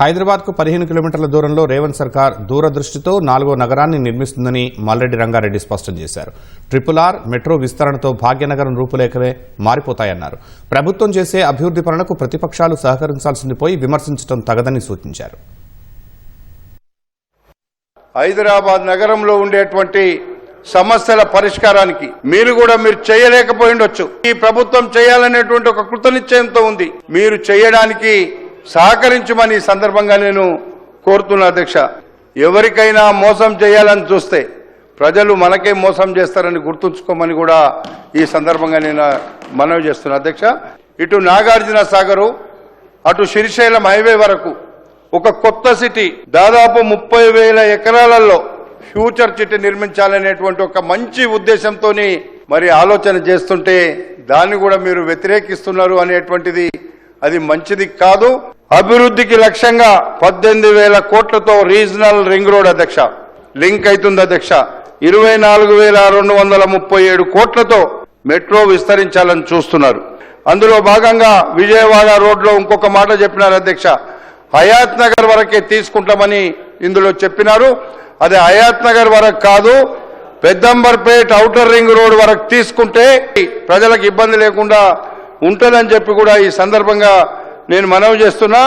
హైదరాబాద్కు 15 కిలోమీటర్ల దూరంలో రేవంత్ సర్కార్ దూరదృష్టితో 4వ నగరాన్ని నిర్మిస్తుందని మల్రెడ్డి రంగారెడ్డి స్పష్టం చేశారు. RRR మెట్రో విస్తరణతో భాగ్యనగరం రూపురేఖలే మారిపోతాయన్నారు. ప్రభుత్వం చేసే అభివృద్ధి పనులకు ప్రతిపక్షాలు సహకరించాల్సింది పోయి విమర్శించడం తగదని సూచించారు. హైదరాబాద్ నగరంలో ఉండేటువంటి సమస్యల పరిష్కారానికి మీరు చేయలేకపోయిండొచ్చు. ఈ ప్రభుత్వం చేయాలనేటువంటి ఒక కృతనిశ్చయంతో ఉంది. మీరు చేయడానికి సహకరించమని సందర్భంగా నేను కోరుతున్నా అధ్యక్ష. ఎవరికైనా మోసం చేయాలని చూస్తే ప్రజలు మనకే మోసం చేస్తారని గుర్తుంచుకోమని కూడా ఈ సందర్భంగా నేను మనవి చేస్తున్నా అధ్యక్ష. ఇటు నాగార్జున సాగరు అటు శ్రీశైలం హైవే వరకు ఒక కొత్త సిటీ దాదాపు 30,000 ఎకరాలలో ఫ్యూచర్ సిటీ నిర్మించాలనేటువంటి ఒక మంచి ఉద్దేశంతో మరి ఆలోచన చేస్తుంటే దాన్ని కూడా మీరు వ్యతిరేకిస్తున్నారు అనేటువంటిది అది మంచిది కాదు. అభివృద్ధికి లక్ష్యంగా 18,000 కోట్లతో రీజనల్ రింగ్ రోడ్ అధ్యక్ష లింక్ అవుతుంది అధ్యక్ష. 24,237 కోట్లతో మెట్రో విస్తరించాలని చూస్తున్నారు. అందులో భాగంగా విజయవాడ రోడ్లో ఇంకొక మాట చెప్పినారు అధ్యక్ష. హయాత్ నగర్ వరకే తీసుకుంటామని ఇందులో చెప్పినారు. అది హయాత్ నగర్ వరకు కాదు, పెద్దంబర్పేట్ ఔటర్ రింగ్ రోడ్ వరకు తీసుకుంటే ప్రజలకు ఇబ్బంది లేకుండా ఉంటుందని చెప్పి కూడా ఈ సందర్భంగా నేను మనవి చేస్తున్నా.